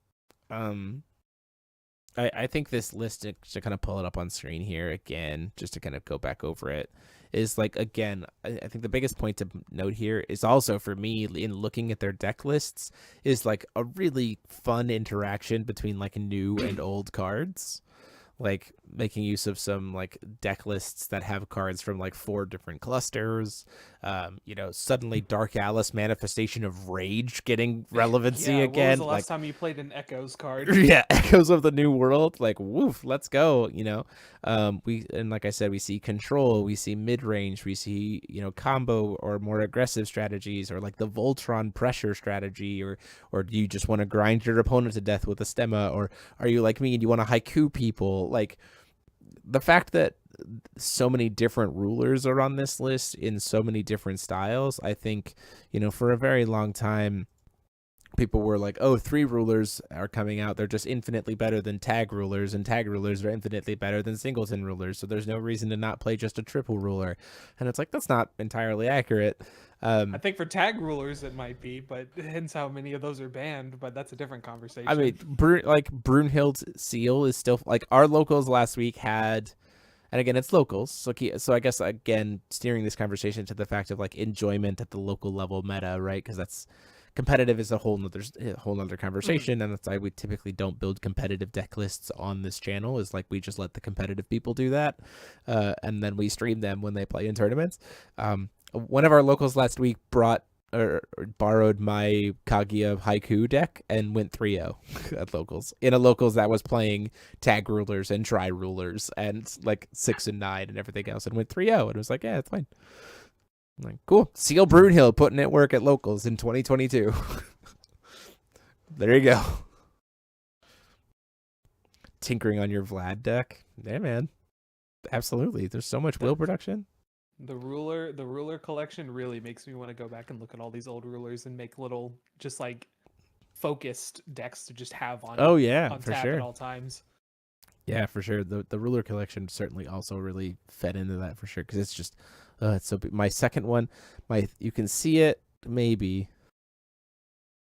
I think this list to kind of pull it up on screen here again, just to kind of go back over it, is like again, I think the biggest point to note here is also for me in looking at their deck lists is like a really fun interaction between like new and old cards. Like making use of some like deck lists that have cards from like 4 different clusters. You know, suddenly Dark Alice Manifestation of Rage getting relevancy Yeah, again. When was the Like, last time you played an Echoes card? yeah, Echoes of the New World. Like, woof, let's go. You know, and like I said, we see control, we see mid range, we see, you know, combo or more aggressive strategies, or like the Voltron pressure strategy, or do you just want to grind your opponent to death with a stemma, or are you like me and you want to haiku people? Like the fact that so many different rulers are on this list in so many different styles, I think, you know, for a very long time people were like, oh, 3 rulers are coming out. They're just infinitely better than tag rulers, and tag rulers are infinitely better than singleton rulers. So there's no reason to not play just a triple ruler. And it's like, that's not entirely accurate. I think for tag rulers it might be, but hence how many of those are banned. But that's a different conversation. I mean, Brunhild's seal is still like our locals last week had, and again, it's locals. So I guess again, steering this conversation to the fact of like enjoyment at the local level meta, right? Because that's competitive is a whole nother conversation, and that's why we typically don't build competitive deck lists on this channel. Is like we just let the competitive people do that, and then we stream them when they play in tournaments. One of our locals last week borrowed my Kaguya Haiku deck and went 3-0 at locals in a locals that was playing tag rulers and tri rulers and like 6 and 9 and everything else, and went 3-0, and it was like, yeah, it's fine. I'm like, cool. Seal Brunhild putting it work at locals in 2022. There you go. Tinkering on your Vlad deck. Yeah, man. Absolutely. There's so much wheel production. The ruler collection really makes me want to go back and look at all these old rulers and make little just like focused decks to just have on Oh yeah, on for tap sure. at all times. Yeah, for sure. The ruler collection certainly also really fed into that for sure, because it's just it's so my second one, you can see it maybe.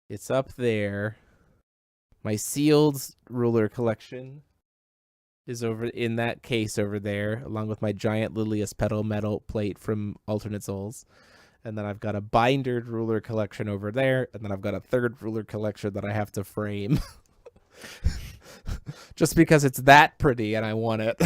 It's up there. My sealed ruler collection is over in that case over there, along with my giant Lilius petal metal plate from Alternate Souls. And then I've got a bindered ruler collection over there, and then I've got a third ruler collection that I have to frame. Just because it's that pretty and I want it.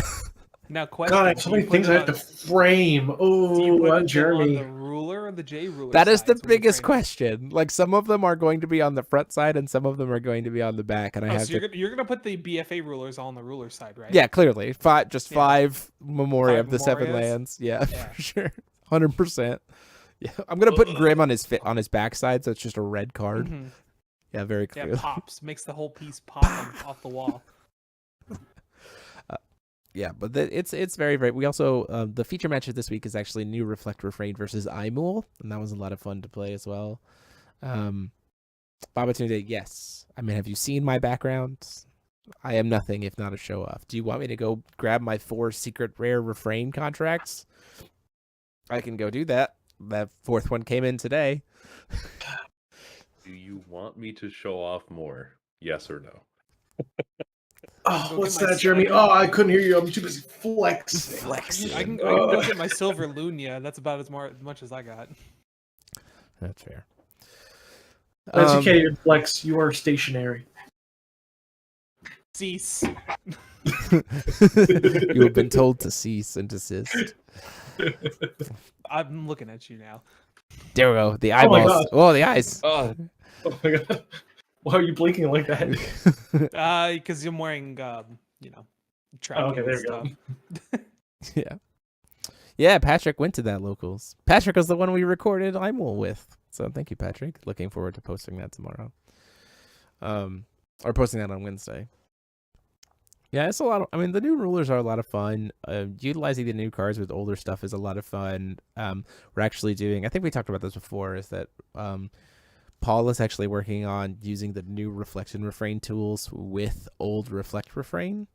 Now, question: God, I have so many things I have to frame. Do you Oh, put on them Jeremy. on the ruler or the J ruler? That is the sides when you biggest frame it? question. Like, some of them are going to be on the front side and some of them are going to be on the back, and I Oh, have so to. you're gonna put the BFA rulers all on the ruler side, right? Yeah, clearly, Yeah. 5 Memoria 5 of the 7 Memorias? lands. Yeah, Yeah. for sure, 100%. Yeah, I'm gonna put Grim on his backside, so it's just a red card. Mhm. Yeah, very Yeah, clear. pops makes the whole piece pop off the wall. Yeah, but it's very, very. We also the feature match of this week is actually new Reflect Refrain versus Imul, and that was a lot of fun to play as well. Babatunde, yes. I mean, have you seen my background? I am nothing if not a show off. Do you want me to go grab my 4 secret rare refrain contracts? I can go do that. That 4th one came in today. Do you want me to show off more? Yes or no? Oh, Go what's get my that, Jeremy? second- Oh, I couldn't hear you. I'm too busy flexing. Flexing. I can go get my silver Lunia. That's about as much as I got. That's fair. That's okay, you're flex. You are stationary. Cease. You have been told to cease and desist. I'm looking at you now. There we go. The Oh my eyeballs. God. Oh, the eyes. Oh, Oh my god. Why are you blinking like that? Because I'm wearing, tracking Oh, okay, there and we go. stuff. Yeah. Yeah, Patrick went to that locals. Patrick was the one we recorded Imul with. So thank you, Patrick. Looking forward to posting that tomorrow. Or posting that on Wednesday. Yeah, it's a lot of, I mean, the new rulers are a lot of fun. Utilizing the new cards with older stuff is a lot of fun. We're actually doing, I think we talked about this before, is that Paul is actually working on using the new Reflection Refrain tools with old Reflect Refrain.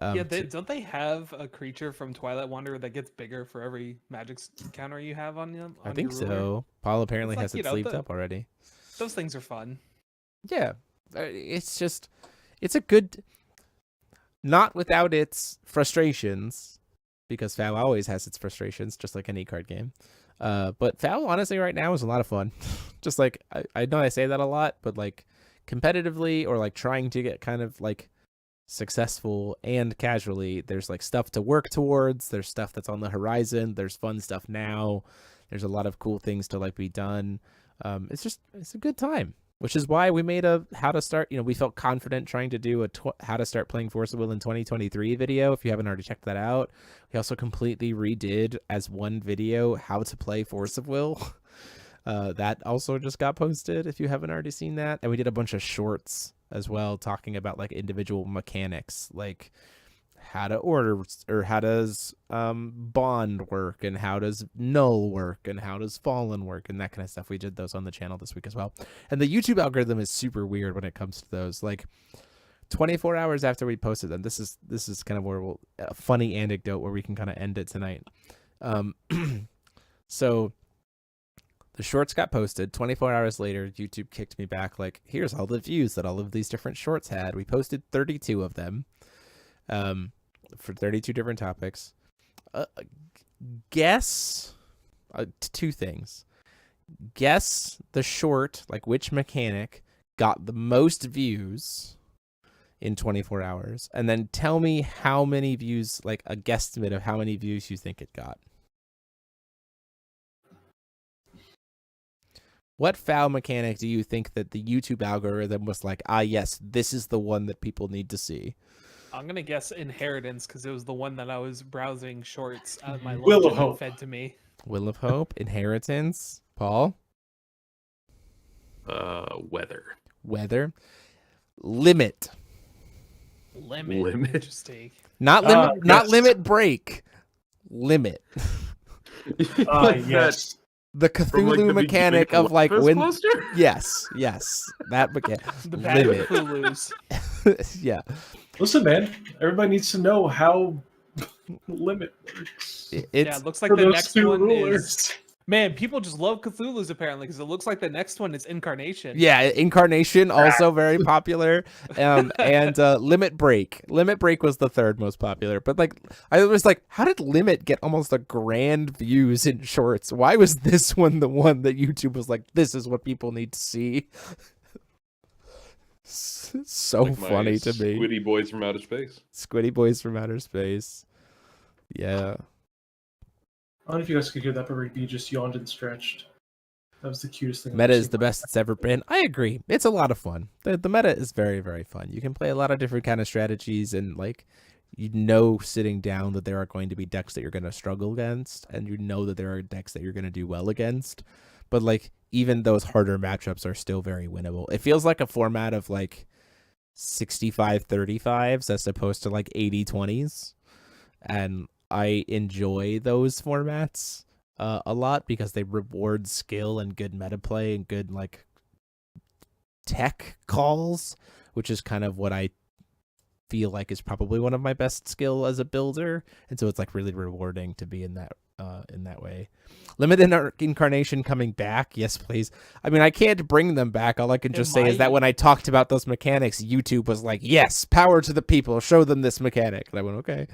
Don't they have a creature from Twilight Wanderer that gets bigger for every magic counter you have on them? I think so. Paul apparently It's has like, it sleeved up already. Those things are fun. Yeah, it's just, it's a good, not without its frustrations, because FOW always has its frustrations, just like any card game. But FOW, honestly, right now is a lot of fun. Just like, I know I say that a lot, but like competitively or like trying to get kind of like successful and casually, there's like stuff to work towards. There's stuff that's on the horizon. There's fun stuff now. There's a lot of cool things to like be done. It's a good time. Which is why we made a how to start, we felt confident trying to do a how to start playing Force of Will in 2023 video. If you haven't already checked that out, we also completely redid as one video how to play Force of Will. That also just got posted if you haven't already seen that. And we did a bunch of shorts as well talking about like individual mechanics, like how to order, or how does bond work, and how does null work, and how does fallen work, and that kind of stuff. We did those on the channel this week as well. And the YouTube algorithm is super weird when it comes to those. Like 24 hours after we posted them, this is kind of where a funny anecdote where we can kind of end it tonight. So the shorts got posted. 24 hours later, YouTube kicked me back like, here's all the views that all of these different shorts had. We posted 32 of them for 32 different topics. Guess two things. Guess the short, like which mechanic got the most views in 24 hours, and then tell me how many views, like a guesstimate of how many views you think it got. What foul mechanic do you think that the YouTube algorithm was like, yes, this is the one that people need to see? I'm gonna guess Inheritance because it was the one that I was browsing shorts out of my Will of lunch and Hope. it fed to me. Will of Hope, Inheritance, Paul? Weather. Limit. Limit. Interesting. Not limit, not yes. limit break. Limit. Yes. The From, Cthulhu the mechanic beginning of like Lapis when. cluster? Yes, that mechanic. The bad Limit. Cthulhu's. Yeah. Listen, man. Everybody needs to know how limit works. Yeah, It's it looks like For the those next two one rulers. is. Man, people just love Cthulhu's apparently because it looks like the next one is Incarnation. yeah, Incarnation also very popular. And Limit Break. Limit Break was the third most popular. But like I was like, how did Limit get almost 1 grand views in shorts? Why was this one the one that YouTube was like, this is what people need to see? So Like my funny to me. Squiddy boys from outer space. Squiddy Boys from Outer Space. Yeah. I don't know if you guys could hear that, but Rick B just yawned and stretched. That was the cutest thing. I've Meta ever is seen. the best it's ever been. I agree. It's a lot of fun. The meta is very, very fun. You can play a lot of different kind of strategies, and like sitting down that there are going to be decks that you're going to struggle against, and that there are decks that you're going to do well against. But like even those harder matchups are still very winnable. It feels like a format of like 65-35s as opposed to like 80-20s. And I enjoy those formats a lot because they reward skill and good meta play and good like tech calls, which is kind of what I feel like is probably one of my best skill as a builder. And so it's like really rewarding to be in that way. Limited Incarnation coming back, yes please. I mean, I can't bring them back. All I can just say is that when I talked about those mechanics, YouTube was like, yes, power to the people, show them this mechanic. And I went, okay.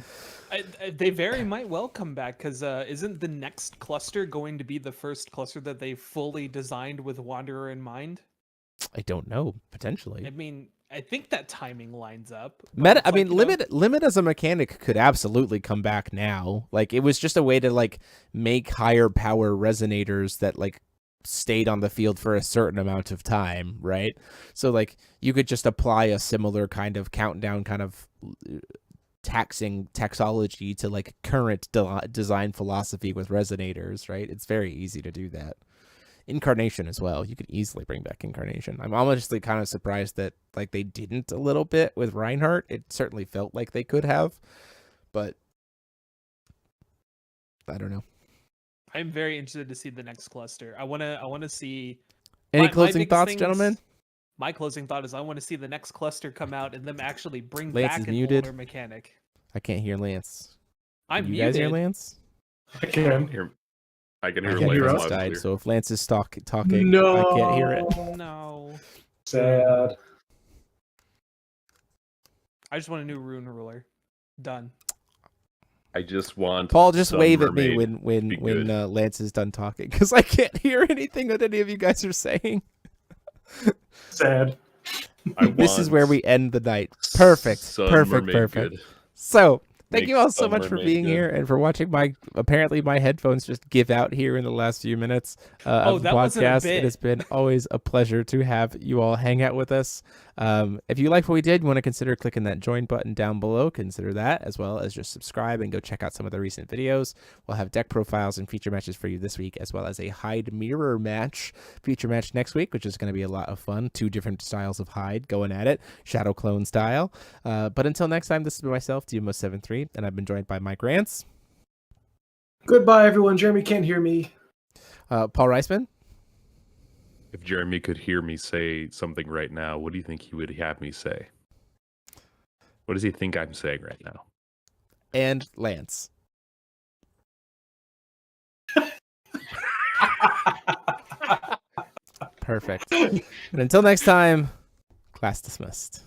They very might well come back because isn't the next cluster going to be the first cluster that they fully designed with Wanderer in mind? I don't know, potentially. I mean, I think that timing lines up. but Meta, it's I like, mean, you know, limit as a mechanic could absolutely come back now. Like it was just a way to like make higher power resonators that like stayed on the field for a certain amount of time, right? So like you could just apply a similar kind of countdown kind of taxing taxology to like current design philosophy with resonators, right? It's very easy to do that. Incarnation as well. You could easily bring back Incarnation. I'm honestly kind of surprised that like they didn't a little bit with Reinhardt. It certainly felt like they could have, but I don't know. I'm very interested to see the next cluster. I wanna see. Any my closing biggest thoughts, things- gentlemen? My closing thought is I want to see the next cluster come out and them actually bring Lance back is an muted. older mechanic. I can't hear Lance. I'm you muted. guys hear Lance? I can. I can I hear can't hear Lance us loud and died, clear. so if Lance is talking, No. I can't hear it. No. Sad. I just want a new rune ruler. Done. I just want Paul, just some wave at me mermaid. when Be good. Lance is done talking, because I can't hear anything that any of you guys are saying. Sad. I This is want where we end the night. Perfect. some Perfect. mermaid Perfect. good. So Thank you makes all so much for mermaid being good. here and for watching apparently my headphones just give out here in the last few minutes of the that wasn't a podcast. bit. It has been always a pleasure to have you all hang out with us. If you like what we did, you want to consider clicking that join button down below. Consider that, as well as just subscribe and go check out some of the recent videos. We'll have deck profiles and feature matches for you this week, as well as a Hyde mirror match feature match next week, which is going to be a lot of fun. 2 different styles of Hyde going at it, Shadow Clone style. But until next time, this has been myself, DMO73, and I've been joined by Mike Rance. Goodbye, everyone. Jeremy can't hear me. Paul Reisman. If Jeremy could hear me say something right now, what do you think he would have me say? What does he think I'm saying right now? And Lance. Perfect. And until next time, class dismissed.